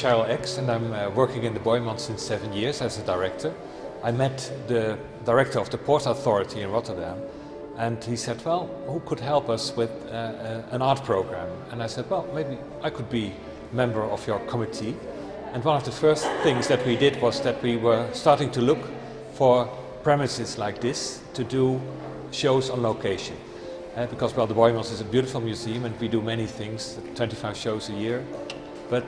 Sjarel Ex and I'm working in the Boijmans since 7 years as a director. I met the director of the Port Authority in Rotterdam and he said, well, who could help us with an art program? And I said, well, maybe I could be a member of your committee. And one of the first things that we did was that we were starting to look for premises like this to do shows on location. Because, well, the Boijmans is a beautiful museum and we do many things, 25 shows a year. But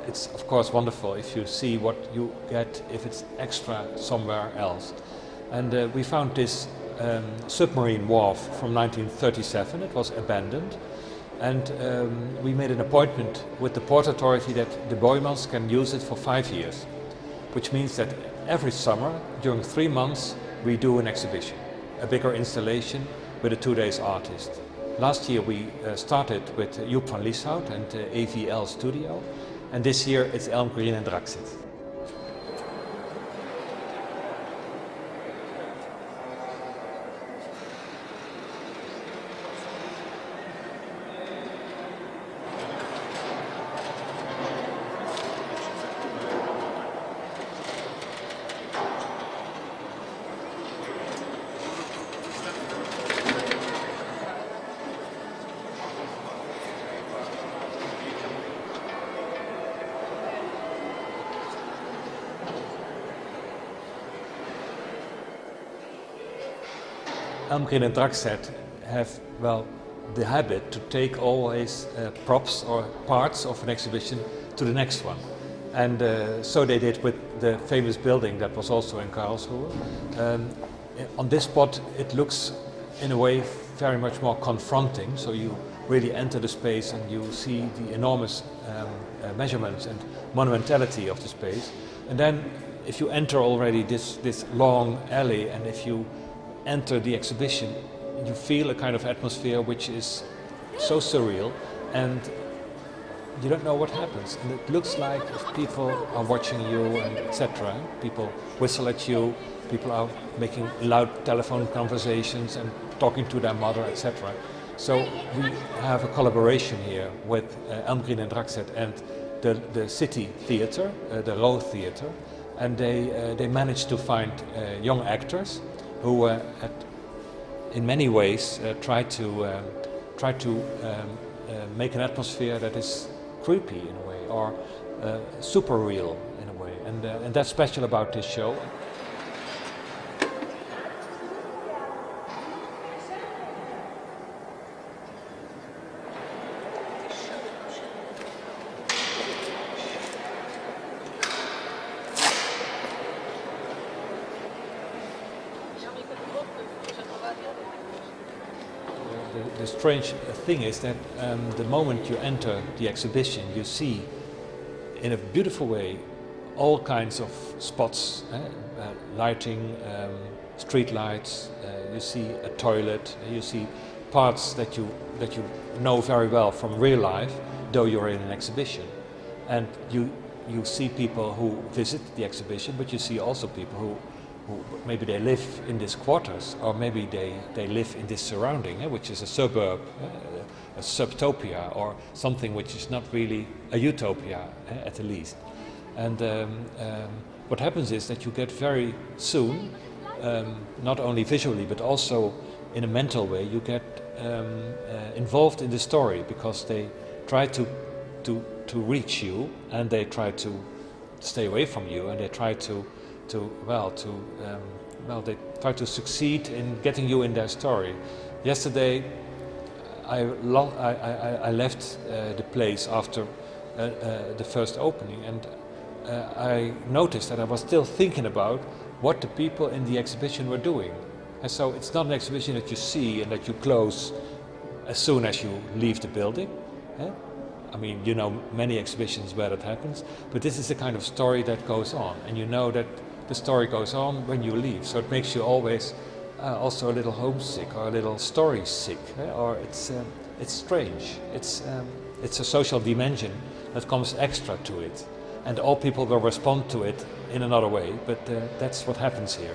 it's of course wonderful if you see what you get if it's extra somewhere else. And we found this Submarine Wharf from 1937. It was abandoned. And we made an appointment with the Port Authority that the Boijmans can use it for 5 years. Which means that every summer, during 3 months, we do an exhibition. A bigger installation with a 2 days artist. Last year we started with Atelier Van Lieshout and AVL Studio, and this year it's Elmgreen and Dragset. Elmgreen and Dragset have, well, the habit to take always props or parts of an exhibition to the next one. And so they did with the famous building that was also in Karlsruhe. On this spot it looks in a way very much more confronting, so you really enter the space and you see the enormous measurements and monumentality of the space. And then if you enter already this long alley and if you enter the exhibition, you feel a kind of atmosphere which is so surreal and you don't know what happens. And it looks like if people are watching you and etc. People whistle at you, people are making loud telephone conversations and talking to their mother, etc. So we have a collaboration here with Elmgreen and Dragset and the City Theatre, the Row Theatre, and they managed to find young actors who in many ways try to make an atmosphere that is creepy in a way or super real in a way, and that's special about this show. The strange thing is that the moment you enter the exhibition, you see in a beautiful way all kinds of spots, lighting, street lights, you see a toilet, you see parts that you know very well from real life, though you're in an exhibition. And you see people who visit the exhibition, but you see also people who maybe they live in these quarters, or maybe they live in this surrounding, which is a suburb, a subtopia, or something which is not really a utopia, at the least. And what happens is that you get very soon, not only visually but also in a mental way, you get involved in the story, because they try to reach you and they try to stay away from you, and they try they try to succeed in getting you in their story. Yesterday, I left the place after the first opening, and I noticed that I was still thinking about what the people in the exhibition were doing. And so it's not an exhibition that you see and that you close as soon as you leave the building. I mean, you know many exhibitions where that happens, but this is the kind of story that goes on, and you know that the story goes on when you leave, so it makes you always also a little homesick or a little story sick, or it's strange. It's a social dimension that comes extra to it, and all people will respond to it in another way, but that's what happens here.